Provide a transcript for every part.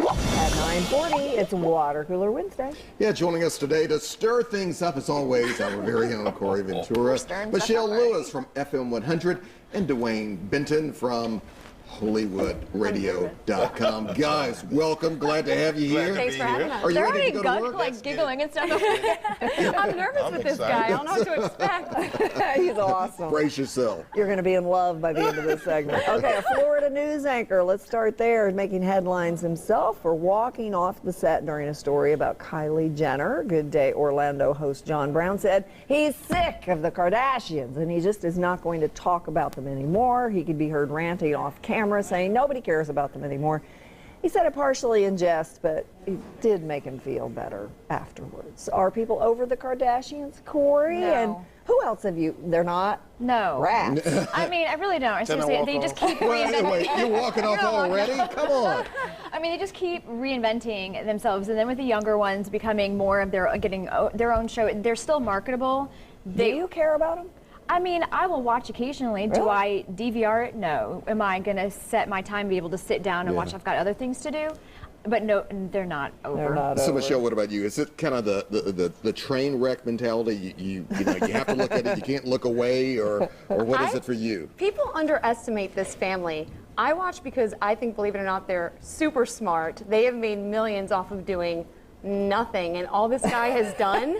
At 9:40, it's Watercooler Wednesday. Yeah, joining us today to stir things up, as always, our very own Corey Ventura, Michelle Lewis from FM 100, and Dwayne Benton from HollywoodRadio.com. Guys, welcome. Glad to have you here. Thanks for having us. Are you They're ready already to go to work? giggling and stuff. I'm nervous with this guy. I don't know what to expect. He's awesome. Brace yourself. You're going to be in love by the end of this segment. Okay, a Florida news anchor, let's start there, is making headlines himself for walking off the set during a story about Kylie Jenner. Good Day Orlando host John Brown said he's sick of the Kardashians and he just is not going to talk about them anymore. He could be heard ranting off camera saying nobody cares about them anymore. He said it partially in jest, but it did make him feel better afterwards. Are people over the Kardashians, Corey? No. And who else have you? They're not No. rats. I mean, I really don't. Seriously, they just keep reinventing. Wait, you're walking off already? Come on. I mean, they just keep reinventing themselves, and then with the younger ones becoming more of getting their own show, they're still marketable. Do you care about them? I mean, I will watch occasionally. Really? Do I DVR it? No. Am I going to set my time to be able to sit down and watch? I've got other things to do. But no, they're not over. They're not So, over. Michelle, what about you? Is it kind of the train wreck mentality? You know, you have to look at it, you can't look away, or what is it for you? People underestimate this family. I watch because I think, believe it or not, they're super smart. They have made millions off of doing nothing, and all this guy has done,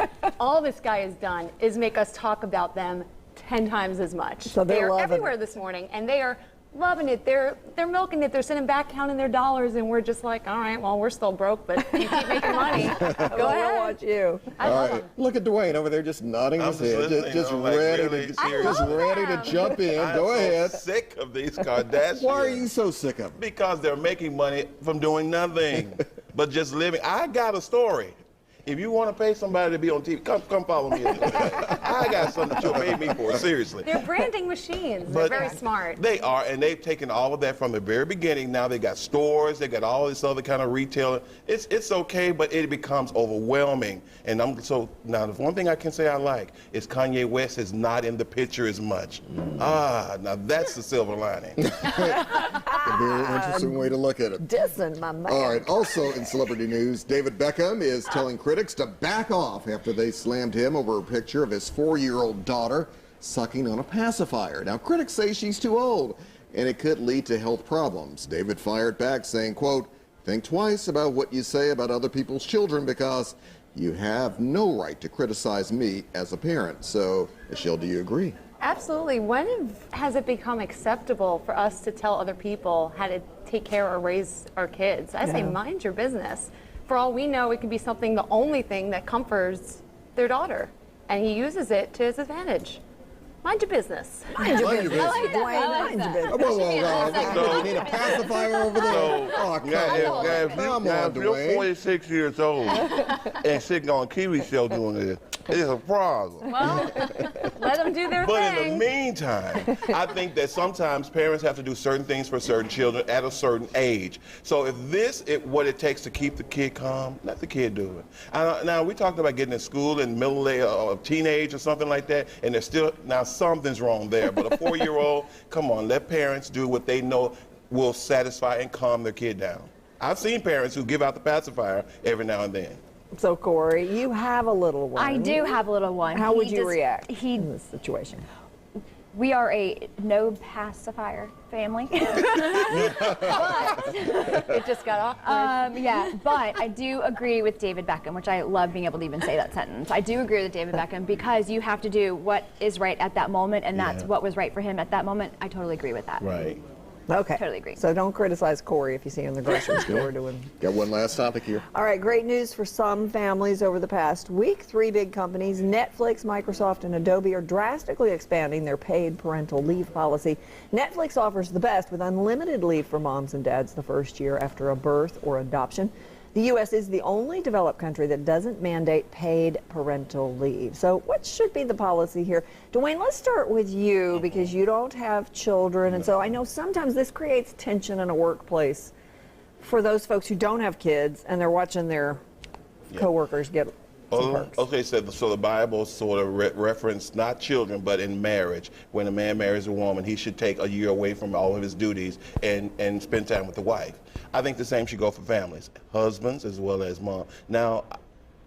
is make us talk about them 10 times as much. So they're loving everywhere it. this morning, and they are loving it. They're milking it. They're sitting back counting their dollars, and we're just like, all right, well, we're still broke, but you keep making money. Go We'll ahead. watch you. I love them. Look at Dwayne over there just nodding his head, just I'm like, ready, really? just ready to jump in. I'm Go so ahead. sick of these Kardashians. Why are you so sick of them? Because they're making money from doing nothing but just living. I got a story. If you want to pay somebody to be on TV, come follow me. I got something that you'll pay me for, seriously. They're branding machines. But They're very smart. They are, and they've taken all of that from the very beginning. Now they got stores, they got all this other kind of retailing. It's okay, but it becomes overwhelming. And now the one thing I can say I like is Kanye West is not in the picture as much. Now that's the silver lining. A very interesting way to look at it. Dissing my man. All right, also in celebrity news, David Beckham is telling critics to back off after they slammed him over a picture of his 4-year-old daughter sucking on a pacifier. Now, critics say she's too old, and it could lead to health problems. David fired back saying, quote, "Think twice about what you say about other people's children because you have no right to criticize me as a parent." So, Michelle, do you agree? Absolutely. When has it become acceptable for us to tell other people how to take care or raise our kids? I say mind your business. For all we know, it could be something, the only thing that comforts their daughter, and he uses it to his advantage. Mind your business. Mind your business. I like that. Dwayne, I like mind your that. business. You need a pacifier over there? Oh, come on, if you're Dwayne. 46 years old and sitting on a TV show doing it, it's a problem. Well, let them do their But thing. in the meantime, I think that sometimes parents have to do certain things for certain children at a certain age. So if this is what it takes to keep the kid calm, let the kid do it. Now, we talked about getting in school in middle age or teenage or something like that, and there's still, now something's wrong there. But a 4-year-old, come on, let parents do what they know will satisfy and calm their kid down. I've seen parents who give out the pacifier every now and then. So, Corey, you have a little one. I do have a little one. How would you react He in this situation? We are a no pacifier family. It just got awkward. Yeah, but I do agree with David Beckham, which I love being able to even say that sentence. I do agree with David Beckham because you have to do what is right at that moment, and that's what was right for him at that moment. I totally agree with that. Right. Okay. Totally agree. So don't criticize Corey if you see him in the grocery store doing. Got one last topic here. All right, great news for some families over the past week. 3 big companies, Netflix, Microsoft, and Adobe, are drastically expanding their paid parental leave policy. Netflix offers the best with unlimited leave for moms and dads the first year after a birth or adoption. The U.S. is the only developed country that doesn't mandate paid parental leave. So what should be the policy here? Dwayne, let's start with you because you don't have children. And so I know sometimes this creates tension in a workplace for those folks who don't have kids and they're watching their coworkers get perks. Okay, so the Bible sort of referenced not children, but in marriage. When a man marries a woman, he should take a year away from all of his duties and spend time with the wife. I think the same should go for families, husbands as well as mom. Now,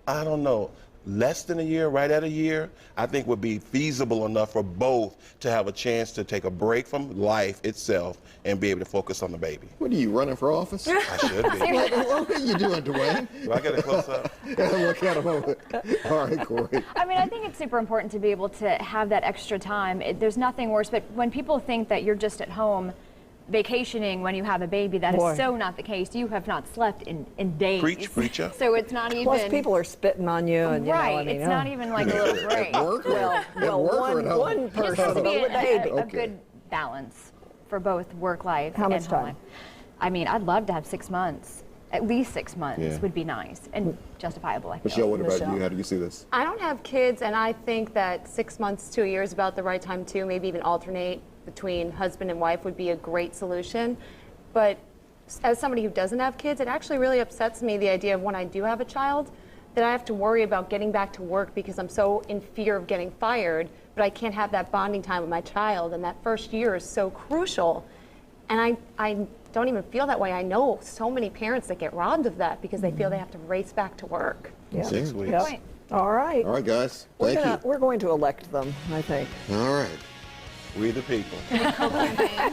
I don't know. Less than a year, right at a year, I think would be feasible enough for both to have a chance to take a break from life itself and be able to focus on the baby. What are you, running for office? I should be. What are you doing, Dwayne? Do I get a close up? Look at him over. All right, Corey. I mean, I think it's super important to be able to have that extra time. There's nothing worse, but when people think that you're just at home vacationing when you have a baby, that Boy. is so not the case. You have not slept in days. Preach, preacher. So it's not even. Plus, people are spitting on you, and you right. know, I mean, It's not even like a little break. At work? Well, or at home? one It just has person, to be but with baby. a good balance for both work life How and much home time? life. I mean, I'd love to have 6 months. At least 6 months Yeah. would be nice and justifiable, I feel. Michelle, what about Michelle. you? How do you see this? I don't have kids, and I think that 6 months to a year is about the right time too. Maybe even alternate between husband and wife would be a great solution. But as somebody who doesn't have kids, it actually really upsets me, the idea of when I do have a child, that I have to worry about getting back to work because I'm so in fear of getting fired, but I can't have that bonding time with my child. And that first year is so crucial. And I don't even feel that way. I know so many parents that get robbed of that because they feel they have to race back to work. Yeah. 6 weeks. Yep. Right. All right. All right, guys. Thank you. We're going to elect them, I think. All right. We the people.